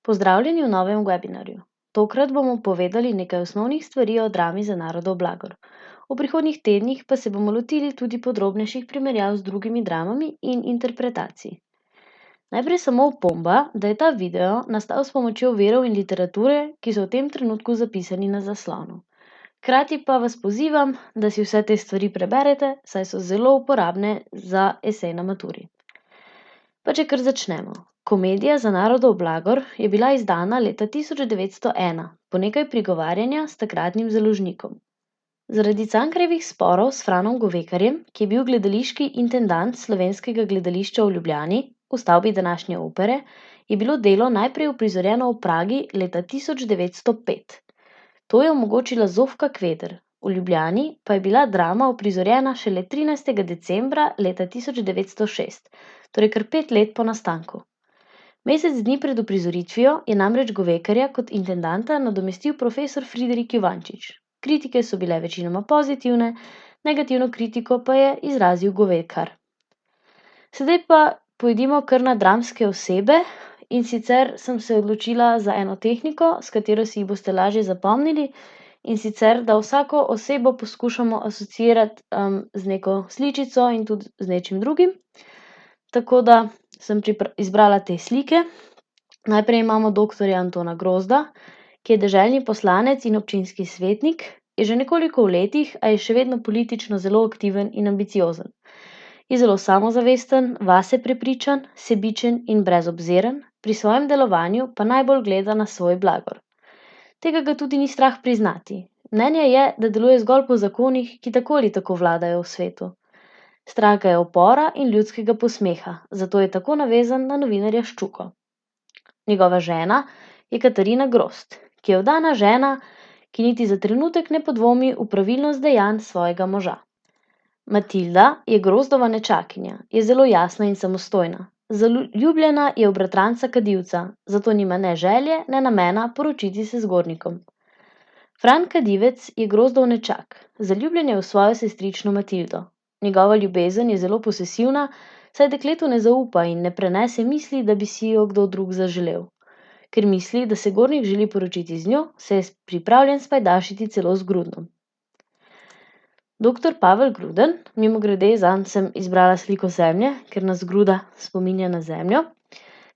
Pozdravljeni v novem webinarju. Tokrat bomo povedali nekaj osnovnih stvari o drami Za narodov blagor. V prihodnjih tednih pa se bomo lotili tudi podrobnejših primerjav z drugimi dramami in interpretacij. Najprej samo opomba, da je ta video nastal s pomočjo virov in literature, ki so v tem trenutku zapisani na zaslonu. Hkrati pa vas pozivam, da si vse te stvari preberete, saj so zelo uporabne za esej na maturi. Pa če kar začnemo. Komedija Za narodov blagor je bila izdana leta 1901 po nekaj prigovarjanja s takratnim založnikom. Zaradi Cankarjevih sporov s Franom Govekarjem, ki je bil gledališki intendant Slovenskega gledališča v Ljubljani, v stavbi današnje opere, je bilo delo najprej uprizorjeno v Pragi leta 1905. To je omogočila Zofka Kveder. V Ljubljani pa je bila drama uprizorjena šele 13. decembra leta 1906, torej kar 5 let po nastanku. Mesec dni pred uprizoritvijo je namreč Govekarja kot intendanta nadomestil profesor Friderik Juvančič. Kritike so bile večinoma pozitivne, negativno kritiko pa je izrazil Govekar. Sedaj pa pojdimo kar na dramske osebe, in sicer sem se odločila za eno tehniko, s katero si jih boste lažje zapomnili, in sicer, da vsako osebo poskušamo asociirati z neko sličico in tudi z nečim drugim. Tako da sem izbrala te slike. Najprej imamo doktorja Antona Grozda, ki je deželni poslanec in občinski svetnik, je že nekoliko v letih, a je še vedno politično zelo aktiven in ambiciozen. Je zelo samozavesten, vase prepričan, sebičen in brezobziren, pri svojem delovanju pa najbolj gleda na svoj blagor. Tega ga tudi ni strah priznati. Mnenje je, da deluje zgolj po zakonih, ki tako ali tako vladajo v svetu. Strah ga je upora in ljudskega posmeha, zato je tako navezan na novinarja Ščuko. Njegova žena je Katarina Grozd, ki je vdana žena, ki niti za trenutek ne podvomi v pravilnost dejanj svojega moža. Matilda je Grozdova nečakinja, je zelo jasna in samostojna. Zaljubljena je v bratranca Kadivca, zato nima ne želje, ne namena poročiti se z Gornikom. Fran Kadivec je Grozdov nečak, zaljubljen je v svojo sestrično Matildo. Njegova ljubezen je zelo posesivna, saj dekletu ne zaupa in ne prenese misli, da bi si jo kdo drug zaželel. Ker misli, da se Gornik želi poročiti z njo, se je pripravljen spajdašiti celo z Grudnom. Dr. Pavel Gruden, mimogrede zanj sem izbrala sliko zemlje, ker nas Gruda spominja na zemljo,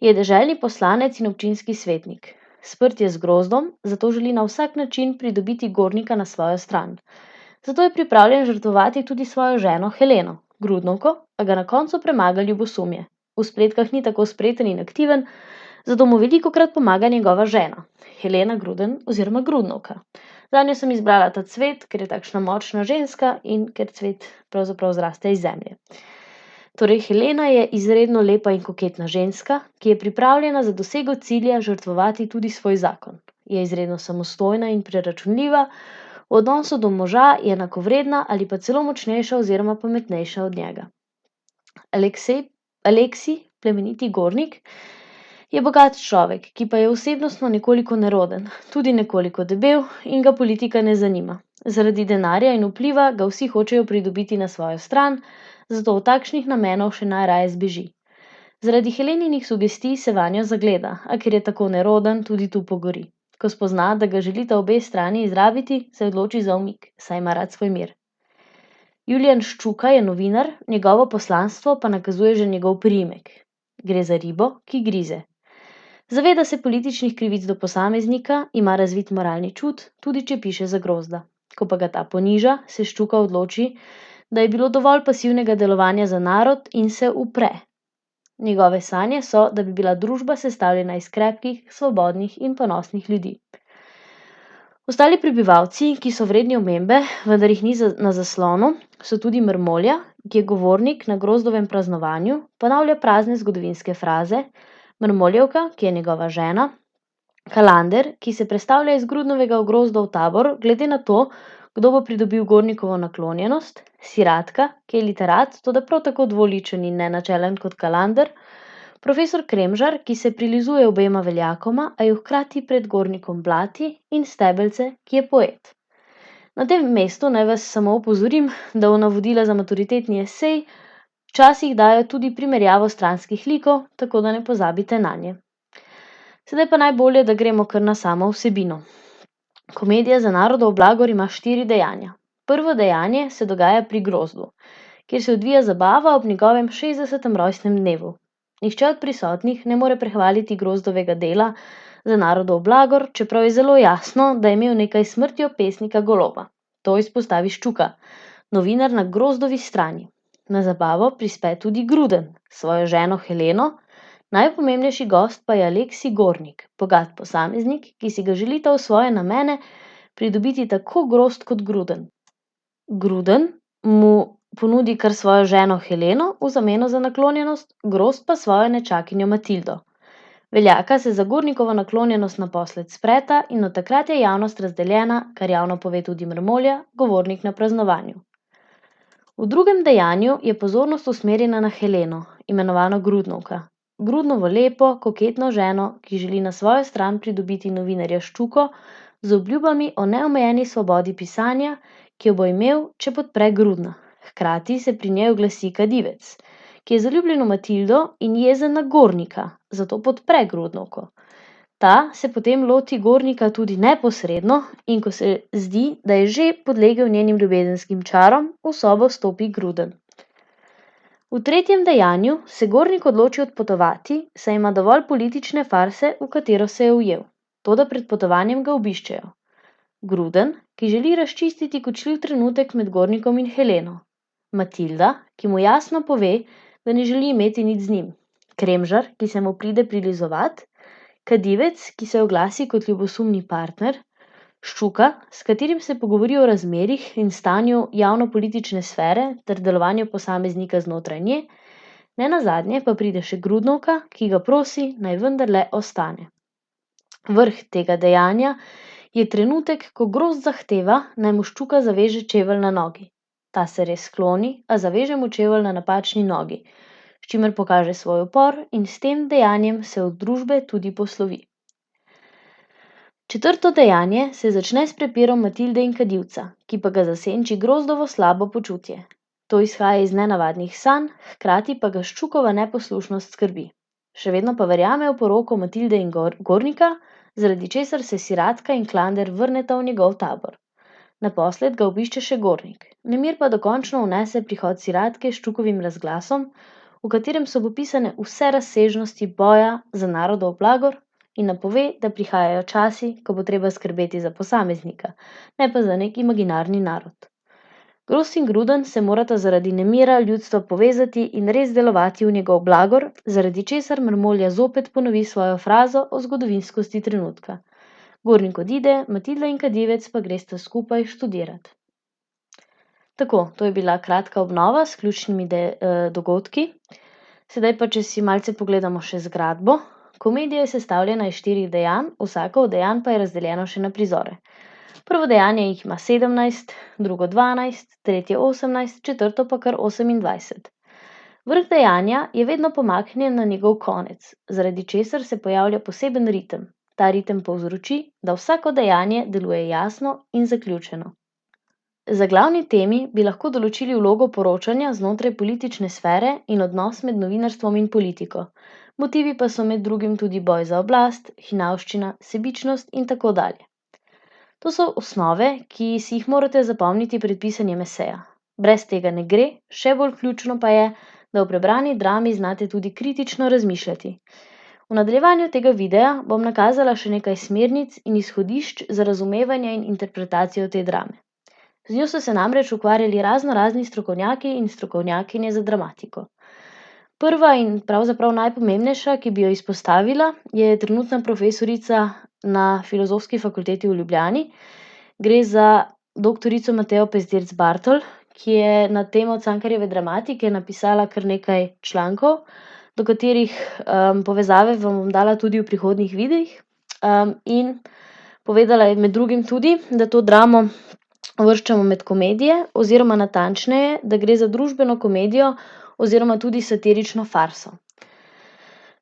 je deželni poslanec in občinski svetnik. Sprt je z Grozdom, zato želi na vsak način pridobiti Gornika na svojo stran. Zato je pripravljen žrtvovati tudi svojo ženo Heleno, Grudnovko, a ga na koncu premaga ljubosumje. V spletkah ni tako spreten in aktiven, zato mu velikokrat pomaga njegova žena, Helena Gruden oziroma Grudnovka. Zanjo sem izbrala ta cvet, ker je takšna močna ženska in ker cvet pravzaprav zraste iz zemlje. Torej, Helena je izredno lepa in koketna ženska, ki je pripravljena za dosego cilja žrtvovati tudi svoj zakon. Je izredno samostojna in preračunljiva, v odnosu do moža je enakovredna ali pa celo močnejša oziroma pametnejša od njega. Aleksij, plemeniti Gornik, je bogat človek, ki pa je osebnostno nekoliko neroden, tudi nekoliko debel in ga politika ne zanima. Zaradi denarja in vpliva ga vsi hočejo pridobiti na svojo stran, zato v takšnih namenov še najraje zbeži. Zaradi Heleninih sugestij se vanjo zagleda, a ker je tako neroden, tudi tu pogori. Ko spozna, da ga želita obe strani izrabiti, se odloči za umik, saj ima rad svoj mir. Julijan Ščuka je novinar, njegovo poslanstvo pa nakazuje že njegov priimek. Gre za ribo, ki grize. Zaveda se političnih krivic do posameznika, ima razvit moralni čut, tudi če piše za Grozda. Ko pa ga ta poniža, se Ščuka odloči, da je bilo dovolj pasivnega delovanja za narod in se upre. Njegove sanje so, da bi bila družba sestavljena iz krepkih, svobodnih in ponosnih ljudi. Ostali prebivalci, ki so vredni omembe, vendar jih ni na zaslonu, so tudi Mrmolja, ki je govornik na Grozdovem praznovanju, ponavlja prazne zgodovinske fraze, Mrmoljevka, ki je njegova žena, Kalander, ki se prestavlja iz Grudnovega v Grozdov tabor, glede na to, kdo bo pridobil Gornikovo naklonjenost, Siratka, ki je literat, toda prav tako dvoličen in nenačelen kot Kalander, profesor Kremžar, ki se prilizuje obema veljakoma, a ju hkrati pred Gornikom blati, in Stebelce, ki je poet. Na tem mestu naj vas samo opozorim, da v navodila za maturitetni esej včasih dajo tudi primerjavo stranskih likov, tako da ne pozabite nanje. Sedaj pa najbolje, da gremo kar na samo vsebino. Komedija za narodov blagor ima 4 dejanja. Prvo dejanje se dogaja pri grozdu, kjer se odvija zabava ob njegovem 60. rojstnem dnevu. Nihče od prisotnih ne more prehvaliti grozdovega dela za narodov blagor, čeprav je zelo jasno, da je imel nekaj s smrtjo pesnika Goloba. To izpostavi Ščuka, novinar na grozdovi strani. Na zabavo prispe tudi Gruden, svojo ženo Heleno, najpomembnejši gost pa je Aleksij Gornik, bogat posameznik, ki si ga želita v svoje namene pridobiti tako grozd kot Gruden. Gruden mu ponudi kar svojo ženo Heleno v zameno za naklonjenost, grozd pa svojo nečakinjo Matildo. Veljaka se za Gornikovo naklonjenost naposled spreta in od takrat je javnost razdeljena, kar javno pove tudi Mrmolja, govornik na praznovanju. V drugem dejanju je pozornost usmerjena na Heleno, imenovano Grudnovka. Grudnovo lepo, koketno ženo, ki želi na svojo stran pridobiti novinarja Ščuko z obljubami o neomejeni svobodi pisanja, ki jo bo imel, če podpre Grudna. Hkrati se pri njej oglasi kadivec, ki je zaljubljen v Matildo in jezen na Gornika, zato podpre Grudnovko. Ta se potem loti Gornika tudi neposredno in ko se zdi, da je že podlegel njenim ljubezenskim čarom, v sobo stopi Gruden. V tretjem dejanju se Gornik odloči odpotovati, saj ima dovolj politične farse, v katero se je ujel. Toda pred potovanjem ga obiščejo Gruden, ki želi razčistiti kočljiv trenutek med Gornikom in Heleno, Matilda, ki mu jasno pove, da ne želi imeti nič z njim, Kremžar, ki se mu pride prilizovat, kadivec, ki se oglasi kot ljubosumni partner, Ščuka, s katerim se pogovori o razmerih in stanju javnopolitične sfere ter delovanju posameznika znotraj nje, nenazadnje pa pride še Grudnovka, ki ga prosi, naj vendarle ostane. Vrh tega dejanja je trenutek, ko grozd zahteva, naj mu Ščuka zaveže čevelj na nogi. Ta se res skloni, a zaveže mu čevelj na napačni nogi, s čimer pokaže svoj upor in s tem dejanjem se od družbe tudi poslovi. Četrto dejanje se začne s prepirom Matilde in kadivca, ki pa ga zasenči grozdovo slabo počutje. To izhaja iz nenavadnih sanj, hkrati pa ga Ščukova neposlušnost skrbi. Še vedno pa verjame v poroko Matilde in Gornika, zaradi česar se Siratka in Klander vrneta v njegov tabor. Naposled ga obišče še Gornik. Nemir pa dokončno vnese prihod Siratke s Ščukovim razglasom, v katerem so popisane vse razsežnosti boja za narodov blagor in napove, da prihajajo časi, ko bo treba skrbeti za posameznika, ne pa za nek imaginarni narod. Grozd in Gruden se morata zaradi nemira ljudstva povezati in res delovati v njegov blagor, zaradi česar Mrmolja zopet ponovi svojo frazo o zgodovinskosti trenutka. Gornik odide, Matilda in kadivec pa gresta skupaj študirat. Tako, to je bila kratka obnova s ključnimi dogodki. Sedaj pa, če si malce pogledamo še zgradbo. Komedija je sestavljena iz 4 dejanj, vsako od dejanj pa je razdeljeno še na prizore. Prvo dejanje jih ima 17, drugo 12, tretje 18, četrto pa kar 28. Vrh dejanja je vedno pomaknjen na njegov konec, zaradi česar se pojavlja poseben ritem. Ta ritem povzroči, da vsako dejanje deluje jasno in zaključeno. Za glavni temi bi lahko določili vlogo poročanja znotraj politične sfere in odnos med novinarstvom in politiko. Motivi pa so med drugim tudi boj za oblast, hinavščina, sebičnost in tako dalje. To so osnove, ki si jih morate zapomniti pred pisanjem eseja. Brez tega ne gre, še bolj ključno pa je, da v prebrani drami znate tudi kritično razmišljati. V nadaljevanju tega videa bom nakazala še nekaj smernic in izhodišč za razumevanje in interpretacijo te drame. Z njo so se namreč ukvarjali razni strokovnjaki in strokovnjakinje za dramatiko. Prva in pravzaprav najpomembnejša, ki bi jo izpostavila, je trenutna profesorica na Filozofski fakulteti v Ljubljani. Gre za doktorico Matejo Pezdirc Bartol, ki je na temo Cankarjeve dramatike napisala kar nekaj člankov, do katerih povezave vam bom dala tudi v prihodnjih videih. In povedala je med drugim tudi, da to dramo uvrščamo med komedije, oziroma natančneje, da gre za družbeno komedijo oziroma tudi satirično farso.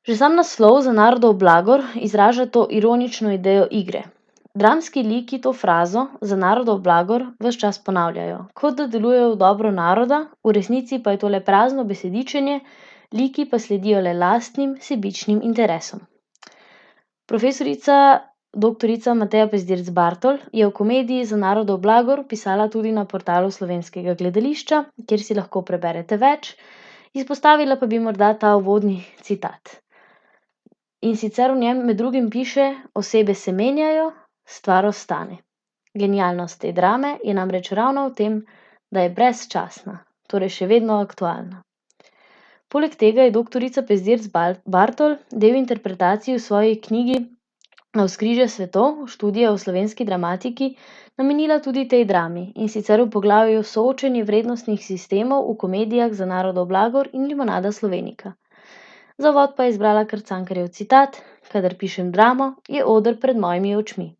Že sam naslov Za narodov blagor izraža to ironično idejo igre. Dramski liki to frazo Za narodov blagor ves čas ponavljajo, kot da delujejo v dobro naroda, v resnici pa je to le prazno besedičenje, liki pa sledijo le lastnim sebičnim interesom. Profesorica doktorica Mateja Pezdirc Bartol je v komediji Za narodov blagor pisala tudi na portalu Slovenskega gledališča, kjer si lahko preberete več. Izpostavila pa bi morda ta uvodni citat. In sicer v njem med drugim piše: osebe se menjajo, stvar ostane. Genialnost te drame je namreč ravno v tem, da je brezčasna, torej še vedno aktualna. Poleg tega je doktorica Pezdirc Bartol del interpretacij v svoji knjigi Navzkrižje svetov, študija o slovenski dramatiki, namenila tudi tej drami, in sicer v poglavju Soočenje vrednostnih sistemov v komedijah Za narodov blagor in Limonada Slovenika. Za uvod pa je izbrala kar Cankarjev citat: kadar pišem dramo, je oder pred mojimi očmi.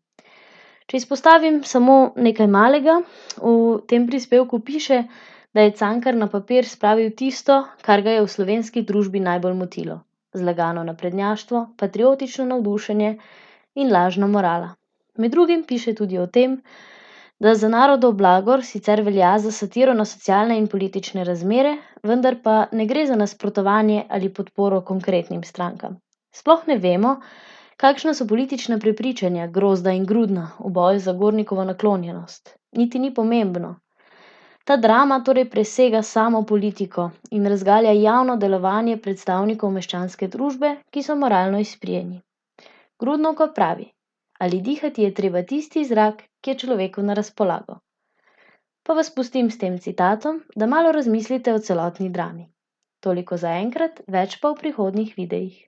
Če izpostavim samo nekaj malega, v tem prispevku piše, da je Cankar na papir spravil tisto, kar ga je v slovenski družbi najbolj motilo: zlagano naprednjaštvo, patriotično navdušenje in lažna morala. Med drugim piše tudi o tem, da Za narodov blagor sicer velja za satiro na socialne in politične razmere, vendar pa ne gre za nasprotovanje ali podporo konkretnim strankam. Sploh ne vemo, kakšna so politična prepričanja Grozda in Grudna v boju za Gornikovo naklonjenost. Niti ni pomembno. Ta drama torej presega samo politiko in razgalja javno delovanje predstavnikov meščanske družbe, ki so moralno izprijeni. Grudnovka pravi: ali dihati je treba tisti zrak, ki je človeku na razpolago. Pa vas pustim s tem citatom, da malo razmislite o celotni drami. Toliko za enkrat, več pa v prihodnjih videih.